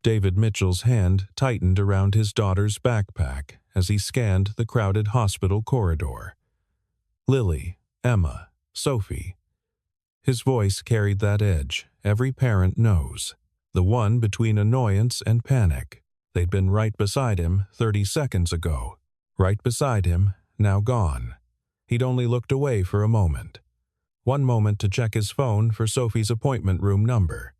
David Mitchell's hand tightened around his daughter's backpack as he scanned the crowded hospital corridor. Lily, Emma, Sophie. His voice carried that edge every parent knows, the one between annoyance and panic. They'd been right beside him 30 seconds ago. Right beside him, now gone. He'd only looked away for a moment. One moment to check his phone for Sophie's appointment room number,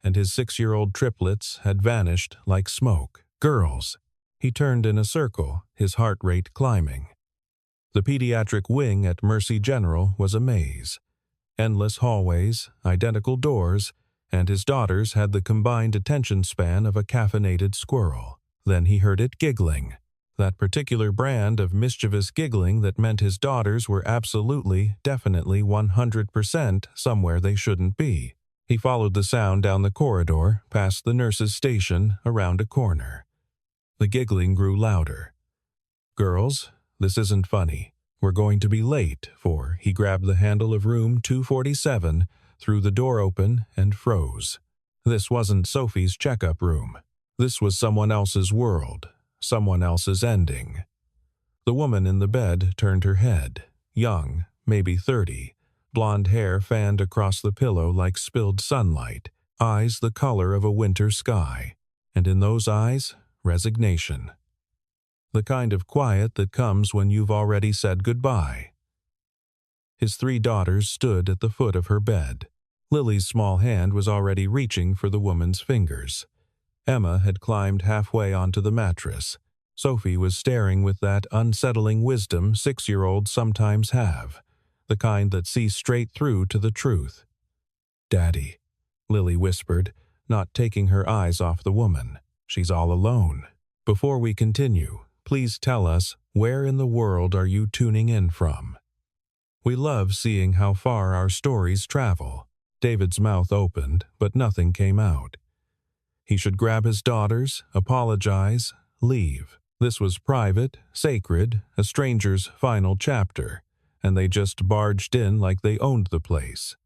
and his 6-year-old triplets had vanished like smoke. Girls. He turned in a circle, his heart rate climbing. The pediatric wing at Mercy General was a maze. Endless hallways, identical doors, and his daughters had the combined attention span of a caffeinated squirrel. Then he heard it giggling. That particular brand of mischievous giggling that meant his daughters were absolutely, definitely 100% somewhere they shouldn't be. He followed the sound down the corridor, past the nurse's station, around a corner. The giggling grew louder. "Girls, this isn't funny. We're going to be late for..." He grabbed the handle of room 247, threw the door open, and froze. This wasn't Sophie's checkup room. This was someone else's world, someone else's ending. The woman in the bed turned her head, young, maybe 30, blonde hair fanned across the pillow like spilled sunlight, eyes the color of a winter sky, and in those eyes, resignation. The kind of quiet that comes when you've already said goodbye. His 3 daughters stood at the foot of her bed. Lily's small hand was already reaching for the woman's fingers. Emma had climbed halfway onto the mattress. Sophie was staring with that unsettling wisdom 6-year-olds sometimes have, the kind that sees straight through to the truth. "Daddy," Lily whispered, not taking her eyes off the woman. "She's all alone. Before we continue, please tell us, where in the world are you tuning in from? We love seeing how far our stories travel." David's mouth opened, but nothing came out. He should grab his daughters, apologize, leave. This was private, sacred, a stranger's final chapter, and they just barged in like they owned the place.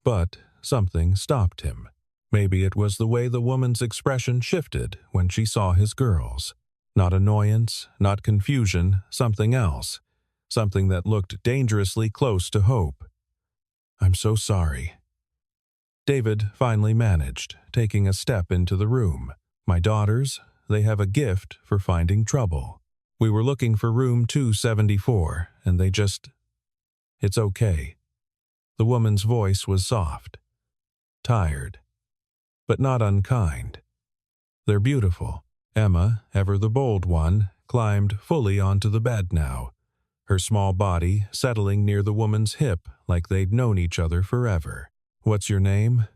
But something stopped him. Maybe it was the way the woman's expression shifted when she saw his girls. Not annoyance, not confusion, something else. Something that looked dangerously close to hope. "I'm so sorry." David finally managed, taking a step into the room. "My daughters, they have a gift for finding trouble. We were looking for room 274, and they just... It's okay." The woman's voice was soft. Tired. But not unkind. "They're beautiful." Emma, ever the bold one, climbed fully onto the bed now, her small body settling near the woman's hip like they'd known each other forever. "What's your name?"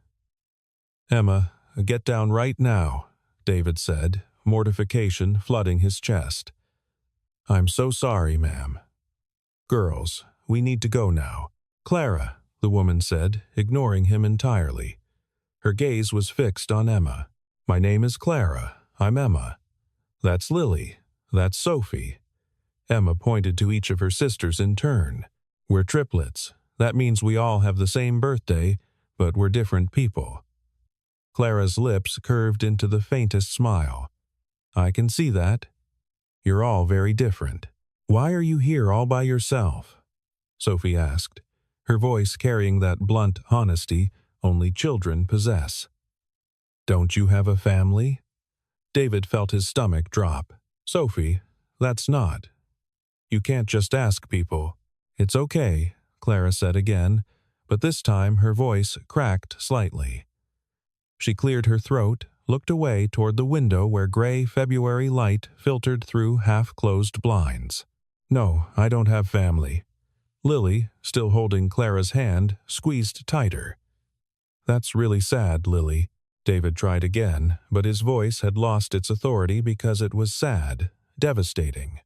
"Emma, get down right now," David said, mortification flooding his chest. "I'm so sorry, ma'am." "Girls, we need to go now." "Clara," the woman said, ignoring him entirely. Her gaze was fixed on Emma. "My name is Clara. I'm Emma. That's Lily. That's Sophie." Emma pointed to each of her sisters in turn. "We're triplets. That means we all have the same birthday, but we're different people." Clara's lips curved into the faintest smile. "I can see that. You're all very different." "Why are you here all by yourself?" Sophie asked, her voice carrying that blunt honesty only children possess. "Don't you have a family?" David felt his stomach drop. "Sophie, that's not. You can't just ask people." "It's okay," Clara said again, but this time her voice cracked slightly. She cleared her throat, looked away toward the window where gray February light filtered through half-closed blinds. "No, I don't have family." Lily, still holding Clara's hand, squeezed tighter. "That's really sad, Lily." David tried again, but his voice had lost its authority because it was sad, devastating.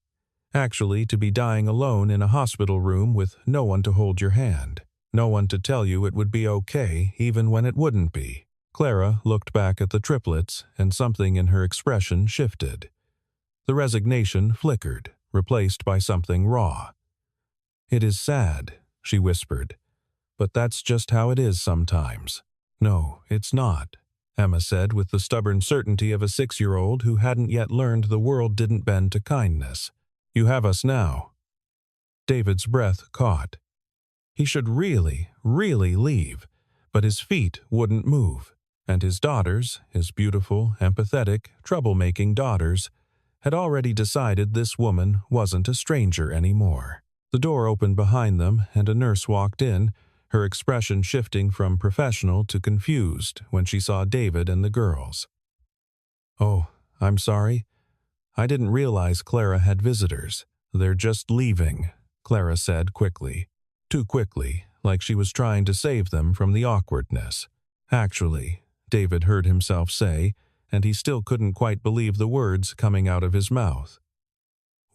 Actually, to be dying alone in a hospital room with no one to hold your hand, no one to tell you it would be okay even when it wouldn't be. Clara looked back at the triplets, and something in her expression shifted. The resignation flickered, replaced by something raw. "It is sad," she whispered, "but that's just how it is sometimes." "No, it's not." Emma said with the stubborn certainty of a 6-year-old who hadn't yet learned the world didn't bend to kindness. You have us now. David's breath caught. He should really leave, but his feet wouldn't move, and his daughters, his beautiful, empathetic, troublemaking daughters, had already decided this woman wasn't a stranger anymore. The door opened behind them, and a nurse walked in, her expression shifting from professional to confused when she saw David and the girls. "Oh, I'm sorry. I didn't realize Clara had visitors. They're just leaving," Clara said quickly. Too quickly, like she was trying to save them from the awkwardness. "Actually," David heard himself say, and he still couldn't quite believe the words coming out of his mouth.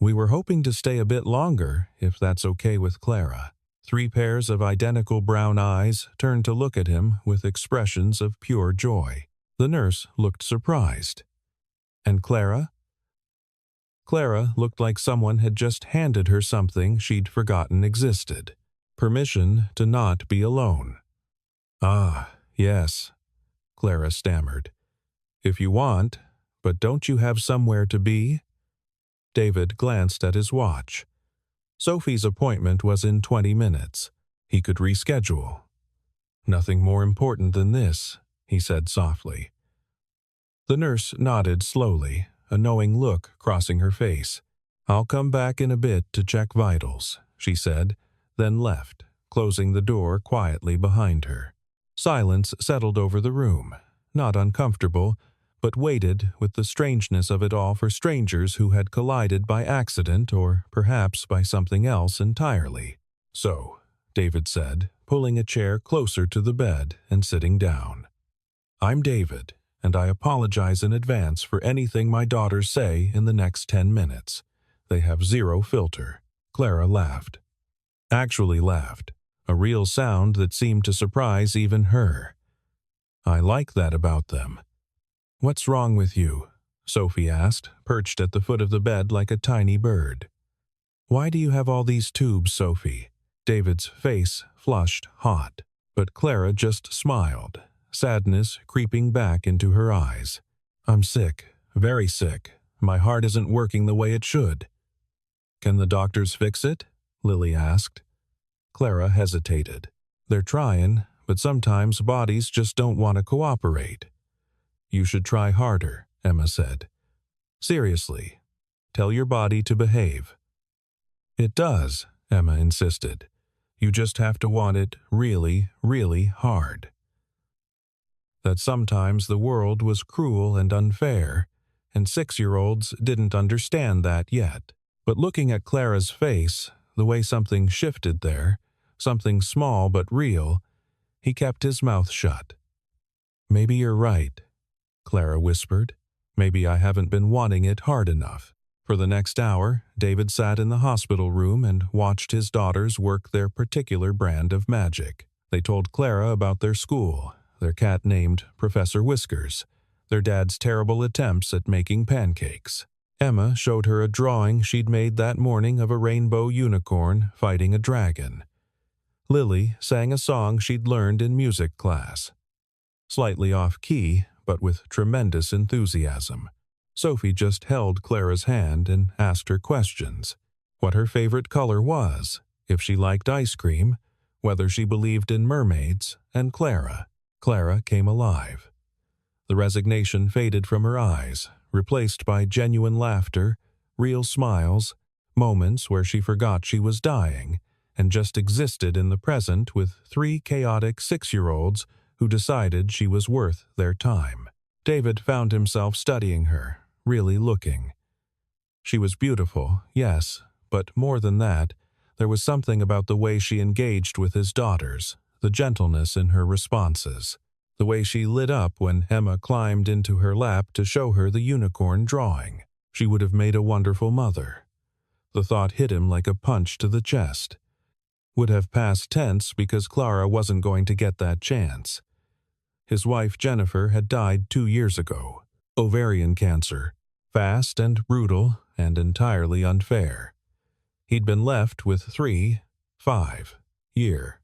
"We were hoping to stay a bit longer, if that's okay with Clara." 3 pairs of identical brown eyes turned to look at him with expressions of pure joy. The nurse looked surprised. "And Clara?" Clara looked like someone had just handed her something she'd forgotten existed. Permission to not be alone. "Ah, yes," Clara stammered. "If you want, but don't you have somewhere to be?" David glanced at his watch. Sophie's appointment was in 20 minutes. He could reschedule. "Nothing more important than this," he said softly. The nurse nodded slowly, a knowing look crossing her face. "I'll come back in a bit to check vitals," she said, then left, closing the door quietly behind her. Silence settled over the room, not uncomfortable, but weighted with the strangeness of it all for strangers who had collided by accident or perhaps by something else entirely. "So," David said, pulling a chair closer to the bed and sitting down. "I'm David, and I apologize in advance for anything my daughters say in the next 10 minutes. They have zero filter." Clara laughed. Actually laughed, a real sound that seemed to surprise even her. "I like that about them." "What's wrong with you?" Sophie asked, perched at the foot of the bed like a tiny bird. "Why do you have all these tubes, Sophie?" David's face flushed hot, but Clara just smiled, sadness creeping back into her eyes. "I'm sick, very sick. My heart isn't working the way it should." "Can the doctors fix it?" Lily asked. Clara hesitated. "They're trying, but sometimes bodies just don't want to cooperate." "You should try harder," Emma said. "Seriously. Tell your body to behave." "It does," Emma insisted. "You just have to want it really hard." That sometimes the world was cruel and unfair, and 6-year-olds didn't understand that yet. But looking at Clara's face, the way something shifted there, something small but real, he kept his mouth shut. "Maybe you're right," Clara whispered. "Maybe I haven't been wanting it hard enough." For the next hour, David sat in the hospital room and watched his daughters work their particular brand of magic. They told Clara about their school, their cat named Professor Whiskers, their dad's terrible attempts at making pancakes. Emma showed her a drawing she'd made that morning of a rainbow unicorn fighting a dragon. Lily sang a song she'd learned in music class. Slightly off-key, but with tremendous enthusiasm. Sophie just held Clara's hand and asked her questions. What her favorite color was, if she liked ice cream, whether she believed in mermaids, and Clara. Clara came alive. The resignation faded from her eyes, replaced by genuine laughter, real smiles, moments where she forgot she was dying, and just existed in the present with 3 chaotic 6-year-olds who decided she was worth their time. David found himself studying her, really looking. She was beautiful, yes, but more than that, there was something about the way she engaged with his daughters, the gentleness in her responses, the way she lit up when Emma climbed into her lap to show her the unicorn drawing. She would have made a wonderful mother. The thought hit him like a punch to the chest. Would have past tense because Clara wasn't going to get that chance. His wife Jennifer had died 2 years ago. Ovarian cancer. Fast and brutal and entirely unfair. He'd been left with 3, 5-year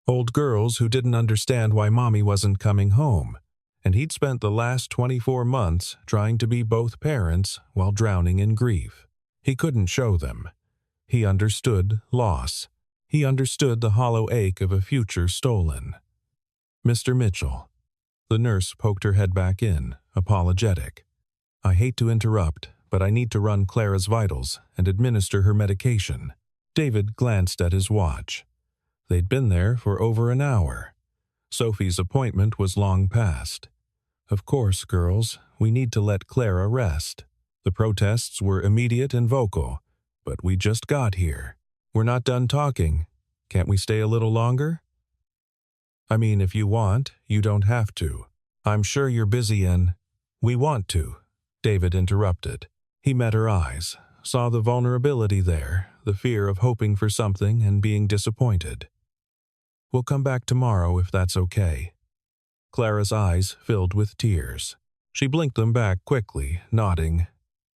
old girls who didn't understand why Mommy wasn't coming home, and he'd spent the last 24 months trying to be both parents while drowning in grief. He couldn't show them. He understood loss. He understood the hollow ache of a future stolen. "Mr. Mitchell." The nurse poked her head back in, apologetic. "I hate to interrupt, but I need to run Clara's vitals and administer her medication." David glanced at his watch. They'd been there for over an hour. Sophie's appointment was long past. "Of course, girls, we need to let Clara rest." The protests were immediate and vocal. "But we just got here. We're not done talking. Can't we stay a little longer?" "I mean, if you want, you don't have to. I'm sure you're busy and—" "We want to," David interrupted. He met her eyes, saw the vulnerability there, the fear of hoping for something and being disappointed. "We'll come back tomorrow if that's okay." Clara's eyes filled with tears. She blinked them back quickly, nodding.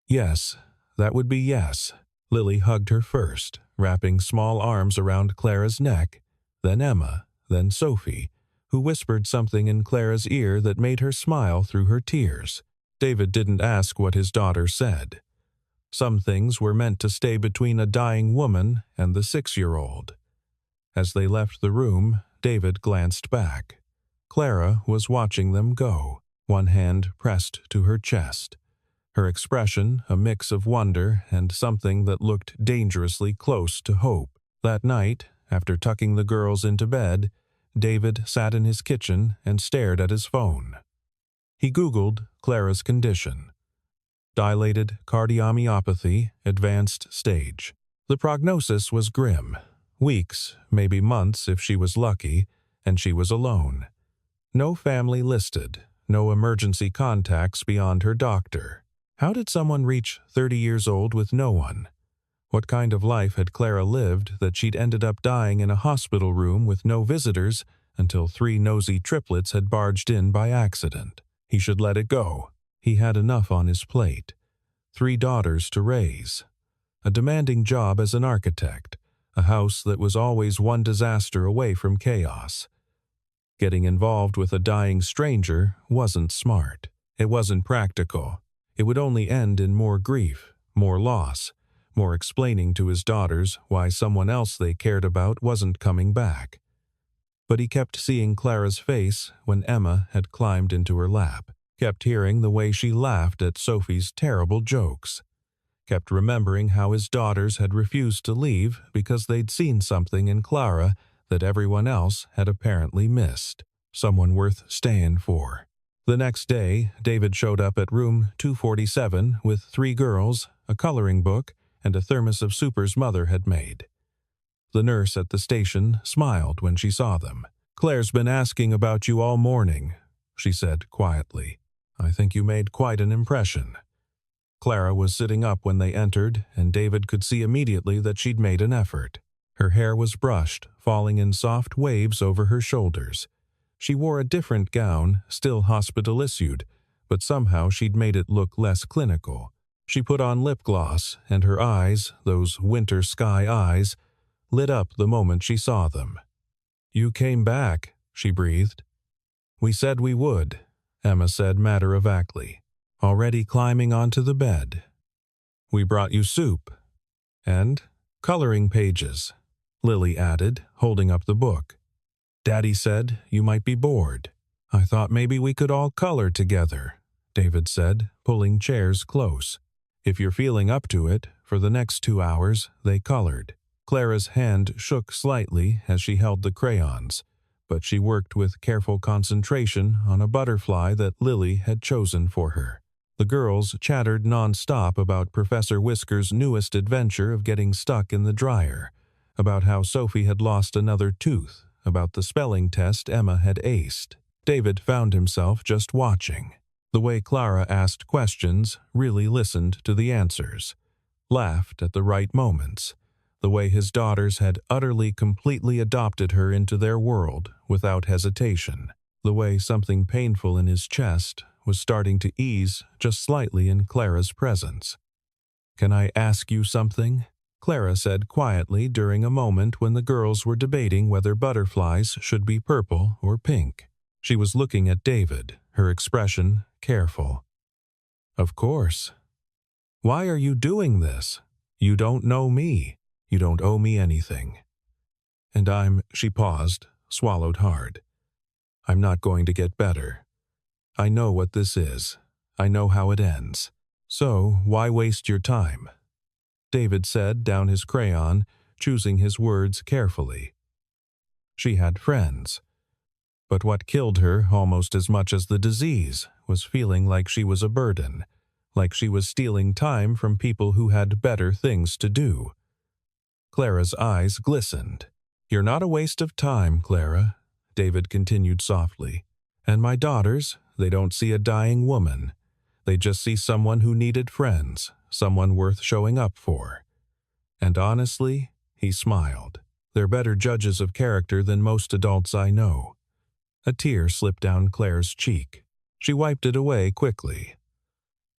"Yes, that would be yes." Lily hugged her first, wrapping small arms around Clara's neck, then Emma, then Sophie, who whispered something in Clara's ear that made her smile through her tears. David didn't ask what his daughter said. Some things were meant to stay between a dying woman and the 6-year-old. As they left the room, David glanced back. Clara was watching them go, one hand pressed to her chest. Her expression a mix of wonder and something that looked dangerously close to hope. That night, after tucking the girls into bed, David sat in his kitchen and stared at his phone. He Googled Clara's condition. Dilated cardiomyopathy, advanced stage. The prognosis was grim. Weeks, maybe months if she was lucky, and she was alone. No family listed, no emergency contacts beyond her doctor. How did someone reach 30 years old with no one? What kind of life had Clara lived that she'd ended up dying in a hospital room with no visitors until 3 nosy triplets had barged in by accident? He should let it go. He had enough on his plate. 3 daughters to raise. A demanding job as an architect. A house that was always one disaster away from chaos. Getting involved with a dying stranger wasn't smart. It wasn't practical. It would only end in more grief, more loss, more explaining to his daughters why someone else they cared about wasn't coming back. But he kept seeing Clara's face when Emma had climbed into her lap, kept hearing the way she laughed at Sophie's terrible jokes, kept remembering how his daughters had refused to leave because they'd seen something in Clara that everyone else had apparently missed, someone worth staying for. The next day, David showed up at room 247 with 3 girls, a coloring book, and a thermos of soupers Mother had made. The nurse at the station smiled when she saw them. "Claire's been asking about you all morning," she said quietly. "I think you made quite an impression." Clara was sitting up when they entered, and David could see immediately that she'd made an effort. Her hair was brushed, falling in soft waves over her shoulders. She wore a different gown, still hospital-issued, but somehow she'd made it look less clinical. She put on lip gloss, and her eyes, those winter sky eyes, lit up the moment she saw them. "You came back," she breathed. "We said we would," Emma said matter-of-factly, already climbing onto the bed. "We brought you soup. And coloring pages," Lily added, holding up the book. "Daddy said you might be bored. I thought maybe we could all color together," David said, pulling chairs close. "If you're feeling up to it." For the next 2 hours, they colored. Clara's hand shook slightly as she held the crayons, but she worked with careful concentration on a butterfly that Lily had chosen for her. The girls chattered non-stop about Professor Whisker's newest adventure of getting stuck in the dryer, about how Sophie had lost another tooth, about the spelling test Emma had aced. David found himself just watching. The way Clara asked questions, really listened to the answers, laughed at the right moments. The way his daughters had utterly, completely adopted her into their world without hesitation. The way something painful in his chest was starting to ease just slightly in Clara's presence. "Can I ask you something?" Clara said quietly during a moment when the girls were debating whether butterflies should be purple or pink. She was looking at David, her expression careful. "Of course. Why are you doing this? You don't know me. You don't owe me anything. And she paused, swallowed hard. I'm not going to get better. I know what this is. I know how it ends. So why waste your time?" David said down his crayon, choosing his words carefully. She had friends. But what killed her almost as much as the disease was feeling like she was a burden, like she was stealing time from people who had better things to do. Clara's eyes glistened. "You're not a waste of time, Clara," David continued softly. "And my daughters, they don't see a dying woman. They just see someone who needed friends, someone worth showing up for. And honestly," he smiled, "they're better judges of character than most adults I know." A tear slipped down Claire's cheek. She wiped it away quickly.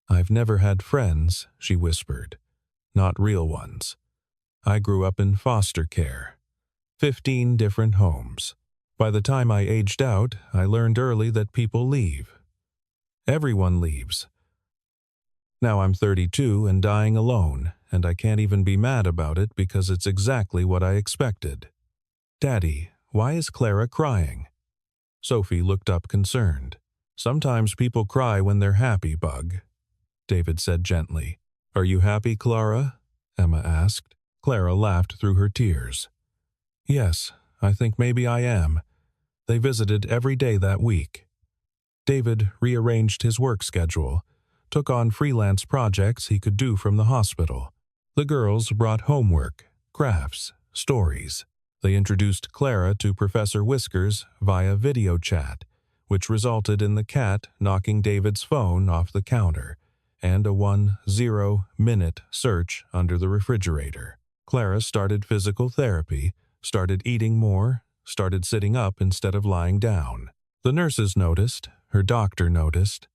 "I've never had friends," she whispered. "Not real ones. I grew up in foster care. 15 different homes. By the time I aged out, I learned early that people leave. Everyone leaves. Now I'm 32 and dying alone, and I can't even be mad about it because it's exactly what I expected." "Daddy, why is Clara crying?" Sophie looked up concerned. "Sometimes people cry when they're happy, Bug," David said gently. "Are you happy, Clara?" Emma asked. Clara laughed through her tears. "Yes, I think maybe I am. They visited every day that week." David rearranged his work schedule, took on freelance projects he could do from the hospital. The girls brought homework, crafts, stories. They introduced Clara to Professor Whiskers via video chat, which resulted in the cat knocking David's phone off the counter and a 10-minute search under the refrigerator. Clara started physical therapy, started eating more, started sitting up instead of lying down. The nurses noticed, her doctor noticed.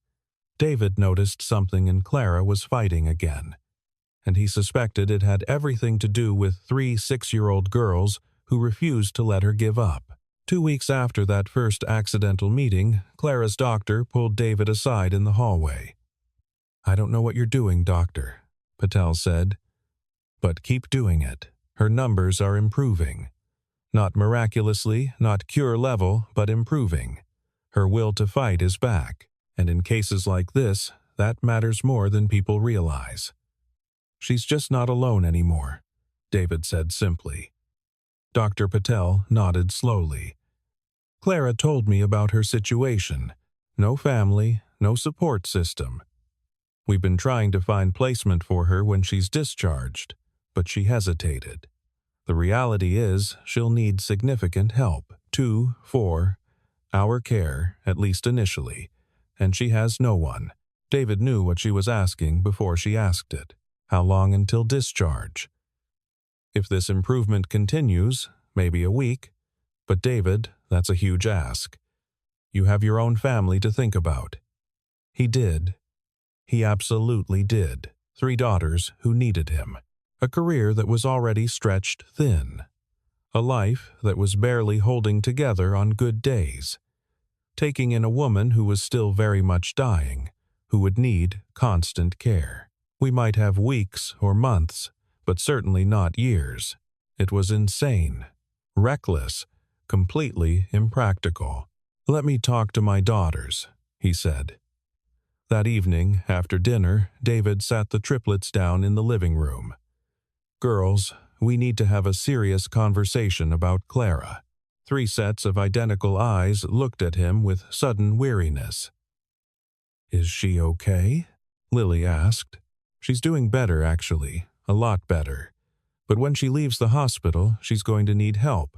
David noticed something in Clara was fighting again, and he suspected it had everything to do with 3 6-year-old girls who refused to let her give up. 2 weeks after that first accidental meeting, Clara's doctor pulled David aside in the hallway. "I don't know what you're doing, doctor," Patel said, "but keep doing it. Her numbers are improving. Not miraculously, not cure level, but improving. Her will to fight is back, and in cases like this, that matters more than people realize." "She's just not alone anymore," David said simply. Dr. Patel nodded slowly. "Clara told me about her situation. No family, no support system. We've been trying to find placement for her when she's discharged, but she hesitated. The reality is she'll need significant help, 2, 4, our care, at least initially, and she has no one." David knew what she was asking before she asked it. How long until discharge? If this improvement continues, maybe a week. But David, that's a huge ask. You have your own family to think about. He did. He absolutely did. 3 daughters who needed him. A career that was already stretched thin. A life that was barely holding together on good days. Taking in a woman who was still very much dying, who would need constant care. We might have weeks or months, but certainly not years. It was insane, reckless, completely impractical. "Let me talk to my daughters," he said. That evening, after dinner, David sat the triplets down in the living room. "Girls, we need to have a serious conversation about Clara." 3 sets of identical eyes looked at him with sudden weariness. "Is she okay?" Lily asked. "She's doing better, actually, a lot better. But when she leaves the hospital, she's going to need help.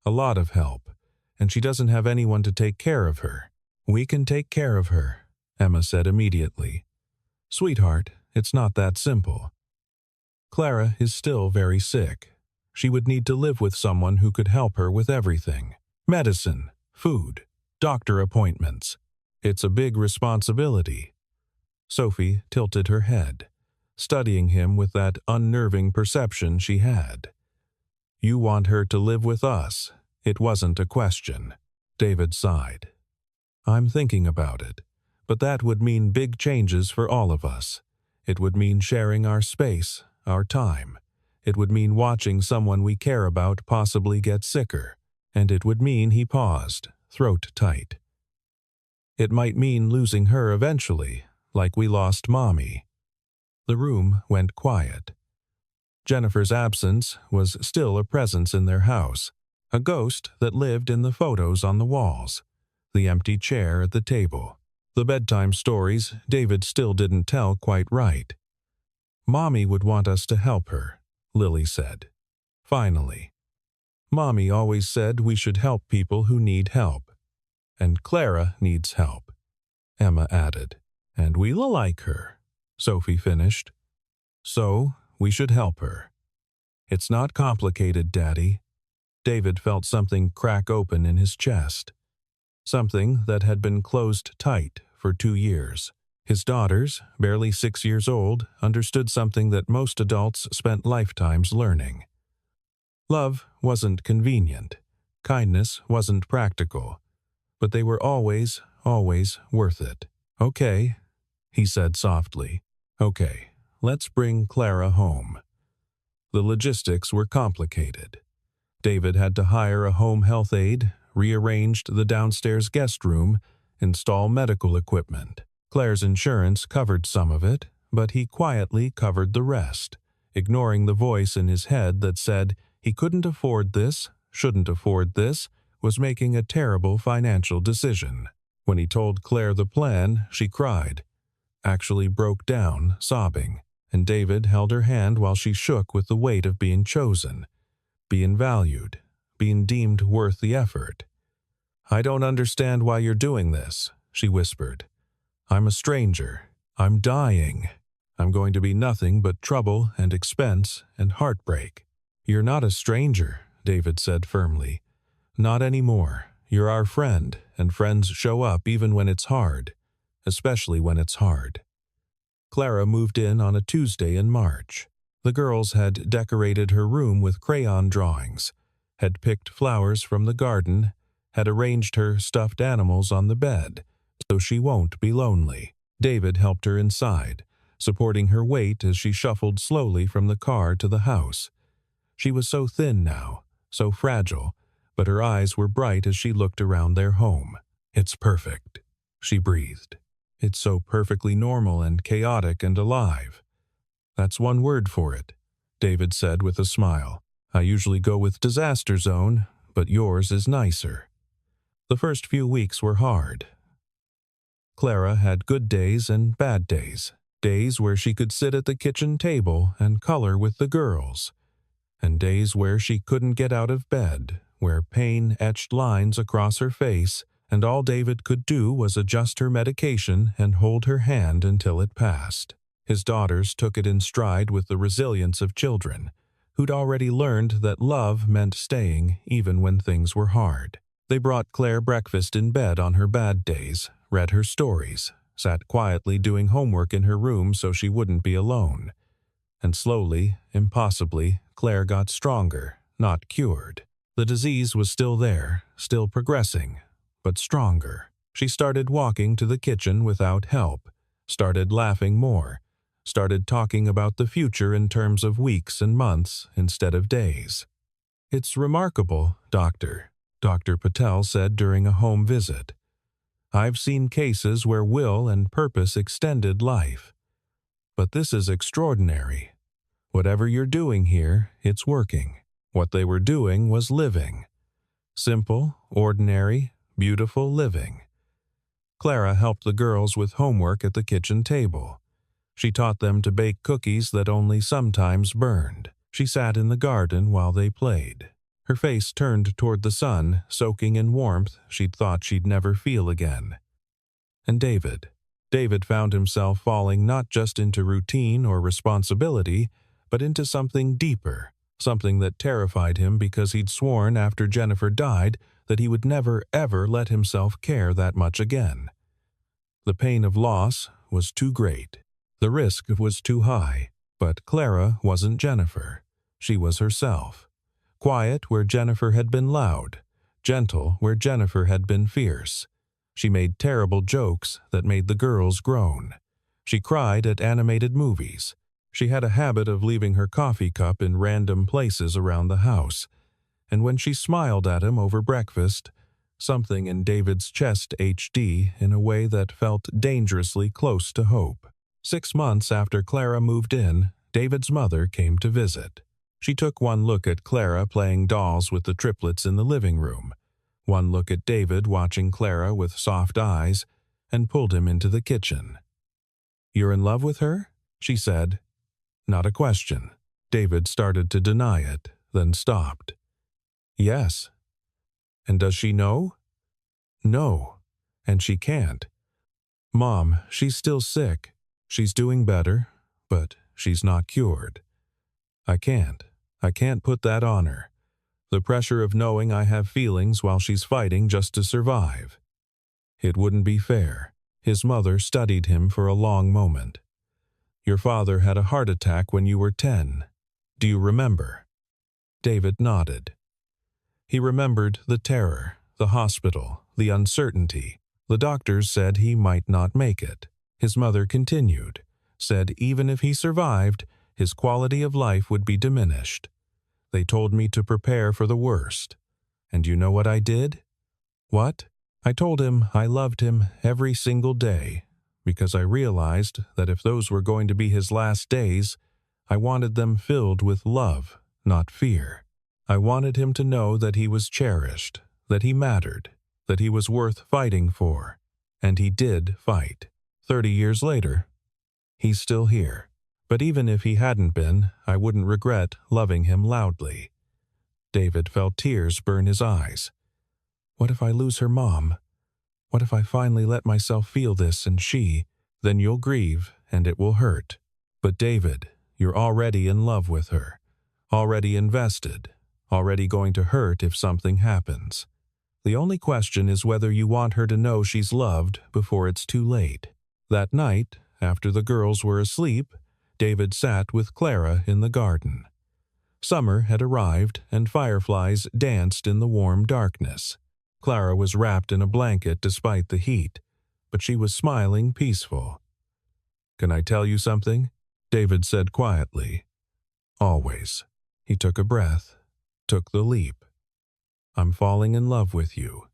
A lot of help, and she doesn't have anyone to take care of her." "We can take care of her," Emma said immediately. "Sweetheart, it's not that simple. Clara is still very sick. She would need to live with someone who could help her with everything. Medicine, food, doctor appointments. It's a big responsibility." Sophie tilted her head, studying him with that unnerving perception she had. "You want her to live with us. It wasn't a question." David sighed. I'm thinking about it. But that would mean big changes for all of us. It would mean sharing our space, our time. It would mean watching someone we care about possibly get sicker. And it would mean he paused, throat tight. It might mean losing her eventually, like we lost Mommy. The room went quiet. Jennifer's absence was still a presence in their house, a ghost that lived in the photos on the walls, the empty chair at the table, the bedtime stories David still didn't tell quite right. Mommy would want us to help her, Lily said. Finally. Mommy always said we should help people who need help. And Clara needs help, Emma added. And we'll like her, Sophie finished. So, we should help her. It's not complicated, Daddy. David felt something crack open in his chest. Something that had been closed tight for 2 years. His daughters, barely 6 years old, understood something that most adults spent lifetimes learning. Love wasn't convenient. Kindness wasn't practical. But they were always, always worth it. Okay, he said softly. Okay, let's bring Clara home. The logistics were complicated. David had to hire a home health aide, rearranged the downstairs guest room, install medical equipment. Claire's insurance covered some of it, but he quietly covered the rest, ignoring the voice in his head that said he couldn't afford this, shouldn't afford this, was making a terrible financial decision. When he told Claire the plan, she cried, actually broke down, sobbing, and David held her hand while she shook with the weight of being chosen, being valued, being deemed worth the effort. I don't understand why you're doing this, she whispered. I'm a stranger. I'm dying. I'm going to be nothing but trouble and expense and heartbreak. You're not a stranger, David said firmly. Not anymore. You're our friend, and friends show up even when it's hard, especially when it's hard. Clara moved in on a Tuesday in March. The girls had decorated her room with crayon drawings, had picked flowers from the garden, had arranged her stuffed animals on the bed, so she won't be lonely. David helped her inside, supporting her weight as she shuffled slowly from the car to the house. She was so thin now, so fragile, but her eyes were bright as she looked around their home. It's perfect, she breathed. It's so perfectly normal and chaotic and alive. That's one word for it, David said with a smile. I usually go with disaster zone, but yours is nicer. The first few weeks were hard. Clara had good days and bad days, days where she could sit at the kitchen table and color with the girls, and days where she couldn't get out of bed, where pain etched lines across her face, and all David could do was adjust her medication and hold her hand until it passed. His daughters took it in stride with the resilience of children, who'd already learned that love meant staying even when things were hard. They brought Claire breakfast in bed on her bad days, read her stories, sat quietly doing homework in her room so she wouldn't be alone. And slowly, impossibly, Claire got stronger, not cured. The disease was still there, still progressing, but stronger. She started walking to the kitchen without help, started laughing more, started talking about the future in terms of weeks and months instead of days. It's remarkable, Doctor Patel said during a home visit. I've seen cases where will and purpose extended life. But this is extraordinary. Whatever you're doing here, it's working. What they were doing was living. Simple, ordinary, beautiful living. Clara helped the girls with homework at the kitchen table. She taught them to bake cookies that only sometimes burned. She sat in the garden while they played. Her face turned toward the sun, soaking in warmth she'd thought she'd never feel again. And David found himself falling not just into routine or responsibility, but into something deeper, something that terrified him because he'd sworn after Jennifer died that he would never ever let himself care that much again. The pain of loss was too great. The risk was too high. But Clara wasn't Jennifer. She was herself. Quiet where Jennifer had been loud, gentle where Jennifer had been fierce. She made terrible jokes that made the girls groan. She cried at animated movies. She had a habit of leaving her coffee cup in random places around the house, and when she smiled at him over breakfast, something in David's chest HD in a way that felt dangerously close to hope. 6 months after Clara moved in, David's mother came to visit. She took one look at Clara playing dolls with the triplets in the living room, one look at David watching Clara with soft eyes, and pulled him into the kitchen. "You're in love with her?" she said. Not a question. David started to deny it, then stopped. "Yes." "And does she know?" "No, and she can't. Mom, she's still sick. She's doing better, but she's not cured. I can't put that on her. The pressure of knowing I have feelings while she's fighting just to survive." It wouldn't be fair. His mother studied him for a long moment. "Your father had a heart attack when you were 10. Do you remember?" David nodded. He remembered the terror, the hospital, the uncertainty. The doctors said he might not make it. His mother continued, said even if he survived, his quality of life would be diminished. "They told me to prepare for the worst. And you know what I did?" "What?" "I told him I loved him every single day, because I realized that if those were going to be his last days, I wanted them filled with love, not fear. I wanted him to know that he was cherished, that he mattered, that he was worth fighting for. And he did fight. 30 years later, he's still here. But even if he hadn't been, I wouldn't regret loving him loudly." David felt tears burn his eyes. "What if I lose her, Mom? What if I finally let myself feel this and she? Then you'll grieve, and it will hurt. But David, you're already in love with her, already invested, already going to hurt if something happens. The only question is whether you want her to know she's loved before it's too late." That night, after the girls were asleep, David sat with Clara in the garden. Summer had arrived, and fireflies danced in the warm darkness. Clara was wrapped in a blanket despite the heat, but she was smiling peaceful. "Can I tell you something?" David said quietly. "Always." He took a breath, took the leap. "I'm falling in love with you.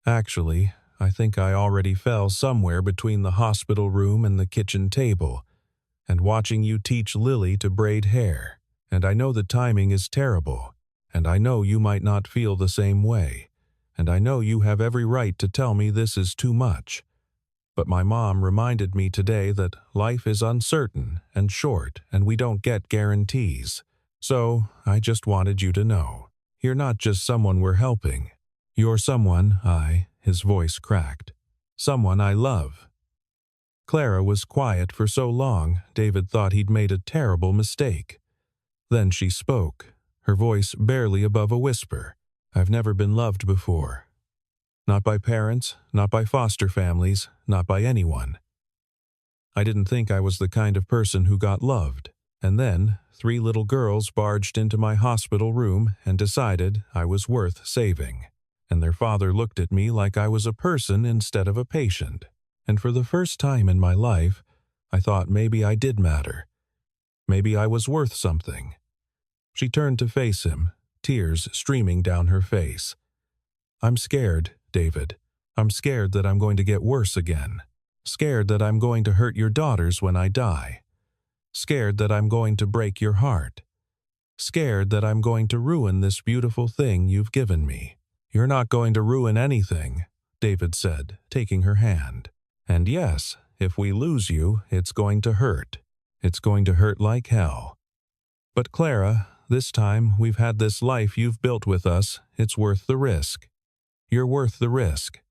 Actually, I think I already fell somewhere between the hospital room and the kitchen table, and watching you teach Lily to braid hair. And I know the timing is terrible, and I know you might not feel the same way, and I know you have every right to tell me this is too much. But my mom reminded me today that life is uncertain and short, and we don't get guarantees. So I just wanted you to know. You're not just someone we're helping. You're someone his voice cracked, someone I love." Clara was quiet for so long, David thought he'd made a terrible mistake. Then she spoke, her voice barely above a whisper. "I've never been loved before. Not by parents, not by foster families, not by anyone. I didn't think I was the kind of person who got loved. And then 3 little girls barged into my hospital room and decided I was worth saving. And their father looked at me like I was a person instead of a patient. And for the first time in my life, I thought maybe I did matter. Maybe I was worth something." She turned to face him, tears streaming down her face. "I'm scared, David. I'm scared that I'm going to get worse again. Scared that I'm going to hurt your daughters when I die. Scared that I'm going to break your heart. Scared that I'm going to ruin this beautiful thing you've given me." "You're not going to ruin anything," David said, taking her hand. "And yes, if we lose you, it's going to hurt. It's going to hurt like hell. But Clara, this time we've had this life you've built with us, it's worth the risk. You're worth the risk."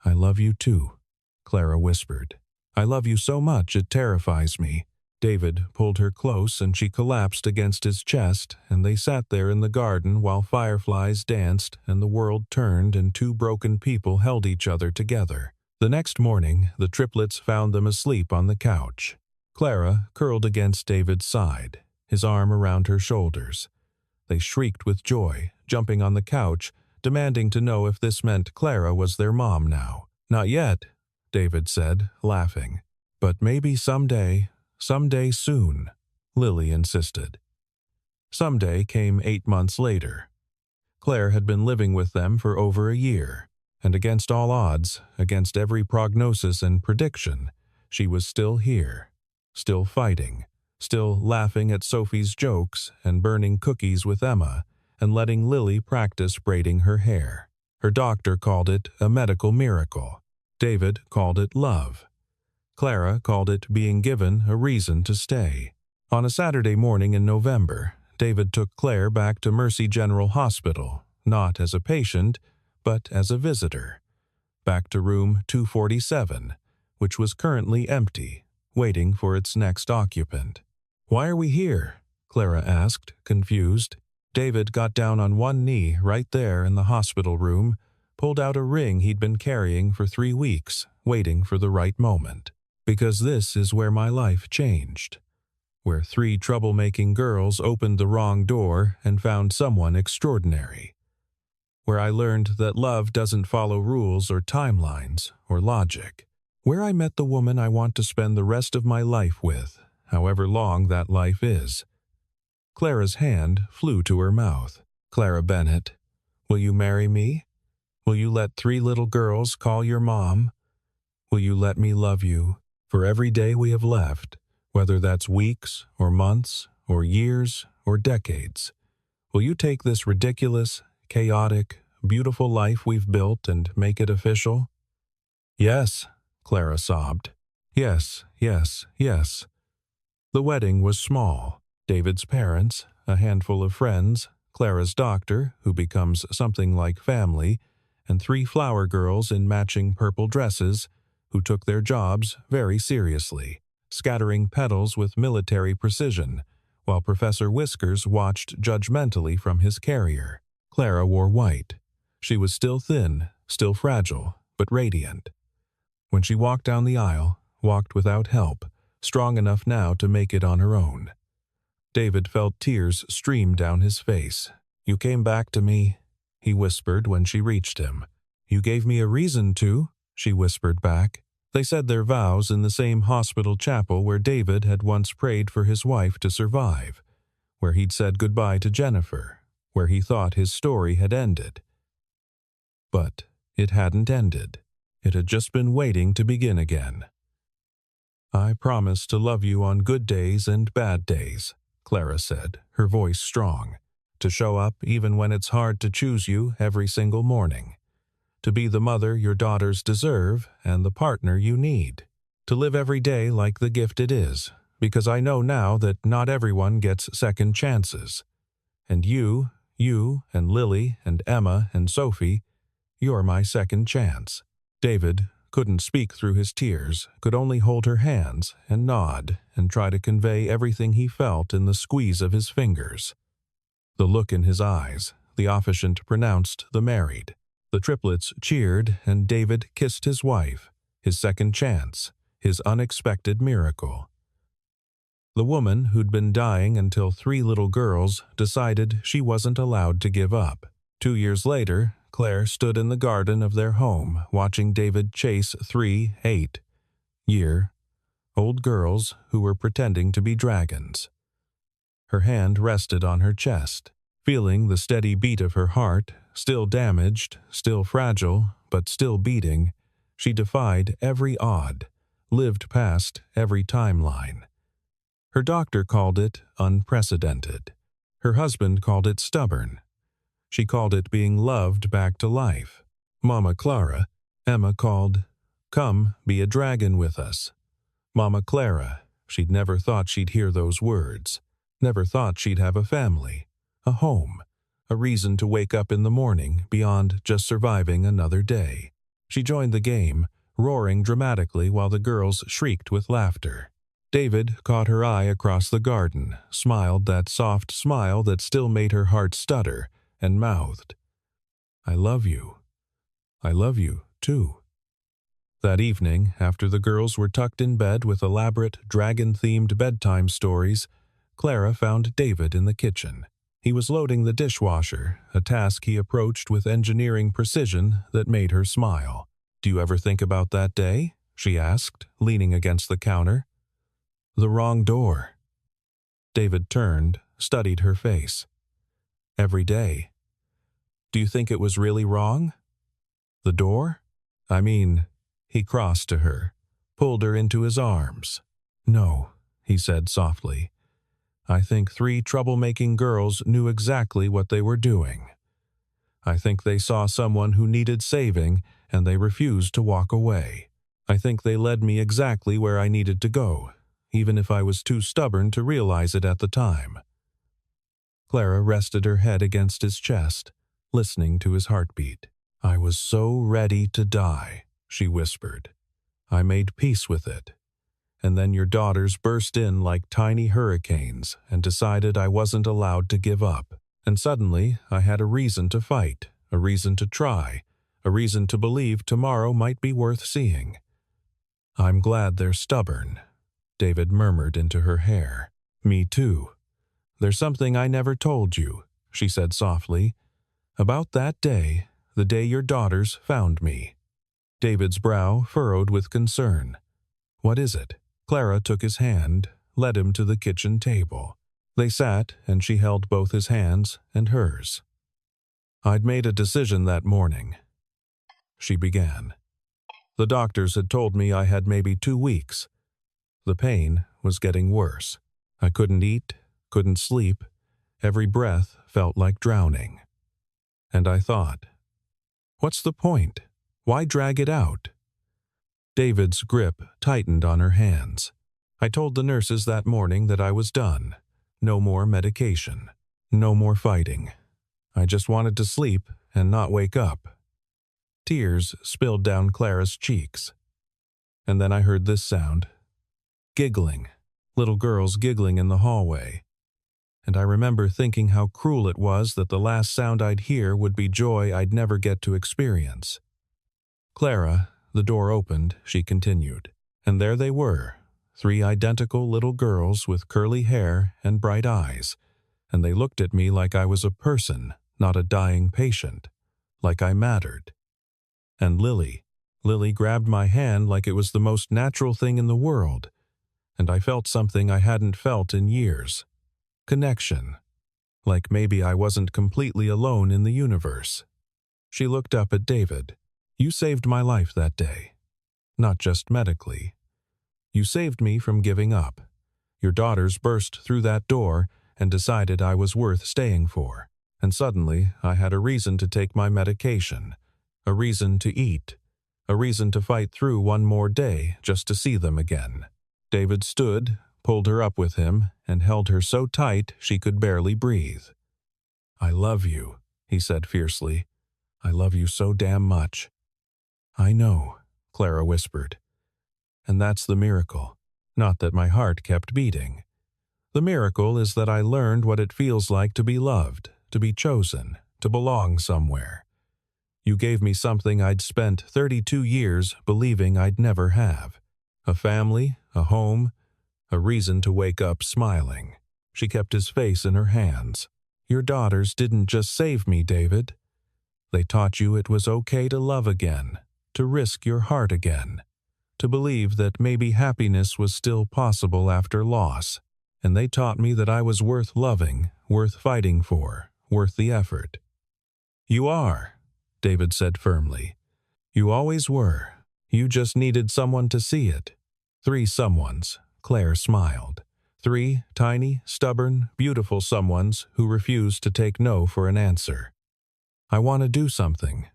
"I love you too," Clara whispered. "I love you so much it terrifies me." David pulled her close and she collapsed against his chest, and they sat there in the garden while fireflies danced and the world turned and 2 broken people held each other together. The next morning, the triplets found them asleep on the couch. Clara curled against David's side, his arm around her shoulders. They shrieked with joy, jumping on the couch, demanding to know if this meant Clara was their mom now. Not yet, David said, laughing. But maybe someday soon, Lily insisted. Someday came 8 months later. Claire had been living with them for over a year, and against all odds, against every prognosis and prediction, she was still here, still fighting, still laughing at Sophie's jokes and burning cookies with Emma and letting Lily practice braiding her hair. Her doctor called it a medical miracle. David called it love. Clara called it being given a reason to stay. On a Saturday morning in November, David took Claire back to Mercy General Hospital, not as a patient, but as a visitor. Back to room 247, which was currently empty, waiting for its next occupant. "Why are we here?" Clara asked, confused. David got down on one knee right there in the hospital room, pulled out a ring he'd been carrying for 3 weeks, waiting for the right moment. "Because this is where my life changed. Where 3 troublemaking girls opened the wrong door and found someone extraordinary. Where I learned that love doesn't follow rules or timelines or logic. Where I met the woman I want to spend the rest of my life with, however long that life is." Clara's hand flew to her mouth. "Clara Bennett, will you marry me? Will you let 3 little girls call your mom? Will you let me love you for every day we have left, whether that's weeks or months or years or decades? Will you take this ridiculous, chaotic, beautiful life we've built and make it official?" "Yes," Clara sobbed. "Yes, yes, yes." The wedding was small. David's parents, a handful of friends, Clara's doctor, who becomes something like family, and 3 flower girls in matching purple dresses, who took their jobs very seriously, scattering petals with military precision, while Professor Whiskers watched judgmentally from his carrier. Clara wore white. She was still thin, still fragile, but radiant. When she walked down the aisle, walked without help, strong enough now to make it on her own. David felt tears stream down his face. "You came back to me," he whispered when she reached him. "You gave me a reason to," she whispered back. They said their vows in the same hospital chapel where David had once prayed for his wife to survive, where he'd said goodbye to Jennifer, where he thought his story had ended. But it hadn't ended. It had just been waiting to begin again. "I promise to love you on good days and bad days," Clara said, her voice strong. "To show up even when it's hard to choose you every single morning. To be the mother your daughters deserve and the partner you need. To live every day like the gift it is, because I know now that not everyone gets second chances. And you and Lily and Emma and Sophie, you're my second chance." David couldn't speak through his tears, could only hold her hands and nod and try to convey everything he felt in the squeeze of his fingers. The look in his eyes, the officiant pronounced the married. The triplets cheered and David kissed his wife, his second chance, his unexpected miracle. The woman who'd been dying until 3 little girls decided she wasn't allowed to give up. 2 years later, Claire stood in the garden of their home watching David chase 3 8-year-old girls who were pretending to be dragons. Her hand rested on her chest, feeling the steady beat of her heart, still damaged, still fragile, but still beating. She defied every odd, lived past every timeline. Her doctor called it unprecedented. Her husband called it stubborn. She called it being loved back to life. Mama Clara, Emma called, "Come, be a dragon with us." Mama Clara, she'd never thought she'd hear those words. Never thought she'd have a family, a home, a reason to wake up in the morning beyond just surviving another day. She joined the game, roaring dramatically while the girls shrieked with laughter. David caught her eye across the garden, smiled that soft smile that still made her heart stutter, and mouthed, "I love you. I love you, too." That evening, after the girls were tucked in bed with elaborate dragon-themed bedtime stories, Clara found David in the kitchen. He was loading the dishwasher, a task he approached with engineering precision that made her smile. Do you ever think about that day? She asked, leaning against the counter. The wrong door. David turned, studied her face. Every day. Do you think it was really wrong? The door? I mean, he crossed to her, pulled her into his arms. No, he said softly. I think 3 troublemaking girls knew exactly what they were doing. I think they saw someone who needed saving and they refused to walk away. I think they led me exactly where I needed to go, even if I was too stubborn to realize it at the time. Clara rested her head against his chest, listening to his heartbeat. I was so ready to die, she whispered. I made peace with it. And then your daughters burst in like tiny hurricanes and decided I wasn't allowed to give up. And suddenly I had a reason to fight, a reason to try, a reason to believe tomorrow might be worth seeing. I'm glad they're stubborn, David murmured into her hair. Me too. There's something I never told you, she said softly. About that day, the day your daughters found me. David's brow furrowed with concern. What is it? Clara took his hand, led him to the kitchen table. They sat, and she held both his hands and hers. I'd made a decision that morning, she began. The doctors had told me I had maybe 2 weeks. The pain was getting worse. I couldn't eat, couldn't sleep. Every breath felt like drowning. And I thought, what's the point? Why drag it out? David's grip tightened on her hands. I told the nurses that morning that I was done. No more medication. No more fighting. I just wanted to sleep and not wake up. Tears spilled down Clara's cheeks. And then I heard this sound. Giggling. Little girls giggling in the hallway. And I remember thinking how cruel it was that the last sound I'd hear would be joy I'd never get to experience. Clara, the door opened, she continued. And there they were, 3 identical little girls with curly hair and bright eyes. And they looked at me like I was a person, not a dying patient. Like I mattered. And Lily grabbed my hand like it was the most natural thing in the world. And I felt something I hadn't felt in years. Connection. Like maybe I wasn't completely alone in the universe. She looked up at David. You saved my life that day. Not just medically. You saved me from giving up. Your daughters burst through that door and decided I was worth staying for. And suddenly I had a reason to take my medication. A reason to eat. A reason to fight through one more day just to see them again. David stood, pulled her up with him, and held her so tight she could barely breathe. I love you, he said fiercely. I love you so damn much. I know, Clara whispered. And that's the miracle. Not that my heart kept beating. The miracle is that I learned what it feels like to be loved, to be chosen, to belong somewhere. You gave me something I'd spent 32 years believing I'd never have. A family, a home, a reason to wake up smiling. She kept his face in her hands. Your daughters didn't just save me, David. They taught you it was okay to love again, to risk your heart again, to believe that maybe happiness was still possible after loss. And they taught me that I was worth loving, worth fighting for, worth the effort. You are, David said firmly. You always were. You just needed someone to see it. 3 someones, Claire smiled. 3 tiny, stubborn, beautiful someones who refused to take no for an answer. I want to do something,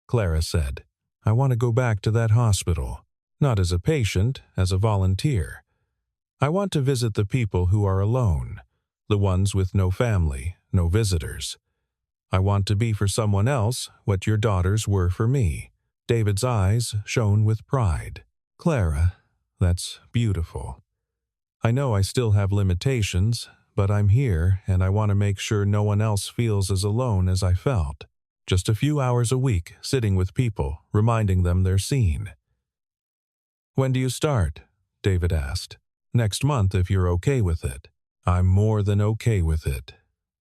Clara said. I want to go back to that hospital, not as a patient, as a volunteer. I want to visit the people who are alone, the ones with no family, no visitors. I want to be for someone else what your daughters were for me. David's eyes shone with pride. Clara, that's beautiful. I know I still have limitations, but I'm here and I want to make sure no one else feels as alone as I felt. Just a few hours a week sitting with people, reminding them they're seen. When do you start? David asked. Next month if you're okay with it. I'm more than okay with it.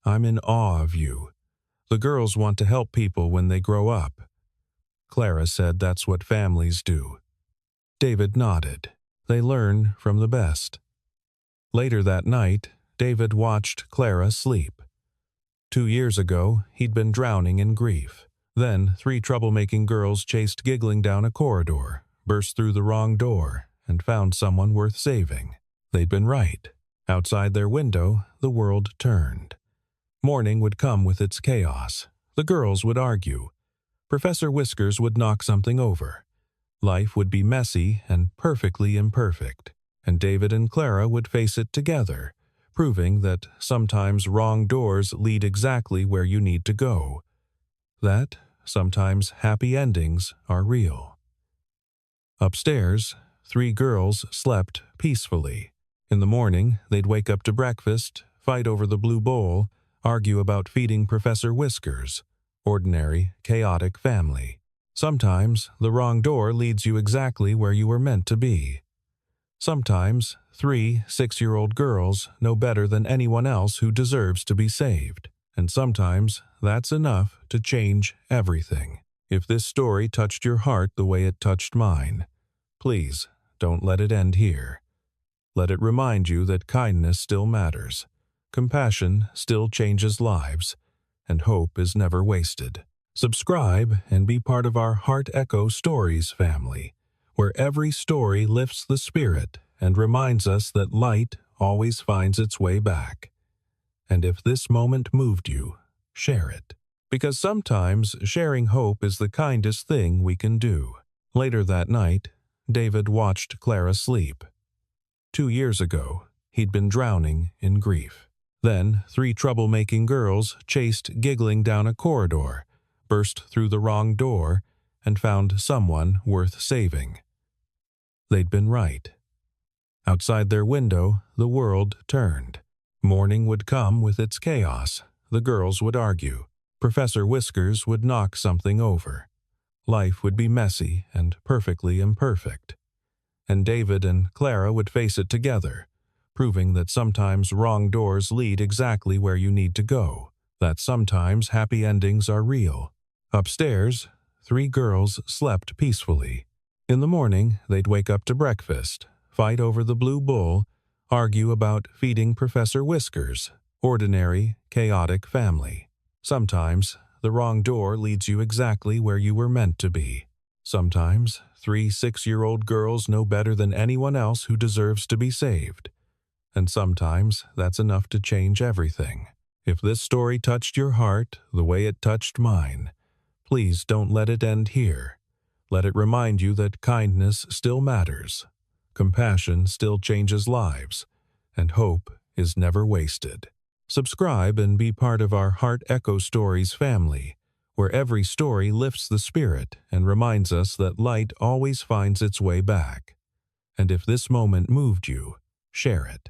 I'm in awe of you. The girls want to help people when they grow up. Clara said that's what families do. David nodded. They learn from the best. Later that night, David watched Clara sleep. 2 years ago, he'd been drowning in grief. Then 3 troublemaking girls chased giggling down a corridor, burst through the wrong door, and found someone worth saving. They'd been right. Outside their window, the world turned. Morning would come with its chaos. The girls would argue. Professor Whiskers would knock something over. Life would be messy and perfectly imperfect, and David and Clara would face it together, proving that sometimes wrong doors lead exactly where you need to go. That sometimes happy endings are real. Upstairs, 3 girls slept peacefully. In the morning, they'd wake up to breakfast, fight over the blue bowl, argue about feeding Professor Whiskers. Ordinary, chaotic family. Sometimes the wrong door leads you exactly where you were meant to be. Sometimes 3 6-year-old girls know better than anyone else who deserves to be saved. And sometimes that's enough to change everything. If this story touched your heart the way it touched mine, please don't let it end here. Let it remind you that kindness still matters, compassion still changes lives, and hope is never wasted. Subscribe and be part of our Heart Echo Stories family, where every story lifts the spirit and reminds us that light always finds its way back. And if this moment moved you, share it. Because sometimes sharing hope is the kindest thing we can do. Later that night, David watched Clara sleep. 2 years ago, he'd been drowning in grief. Then 3 troublemaking girls chased giggling down a corridor, burst through the wrong door, and found someone worth saving. They'd been right. Outside their window, the world turned. Morning would come with its chaos. The girls would argue. Professor Whiskers would knock something over. Life would be messy and perfectly imperfect. And David and Clara would face it together, proving that sometimes wrong doors lead exactly where you need to go, that sometimes happy endings are real. Upstairs, 3 girls slept peacefully. In the morning, they'd wake up to breakfast, fight over the blue bowl, argue about feeding Professor Whiskers. Ordinary, chaotic family. Sometimes, the wrong door leads you exactly where you were meant to be. Sometimes, 3 6-year-old girls know better than anyone else who deserves to be saved. And sometimes, that's enough to change everything. If this story touched your heart the way it touched mine, please don't let it end here. Let it remind you that kindness still matters, compassion still changes lives, and hope is never wasted. Subscribe and be part of our Heart Echo Stories family, where every story lifts the spirit and reminds us that light always finds its way back. And if this moment moved you, share it.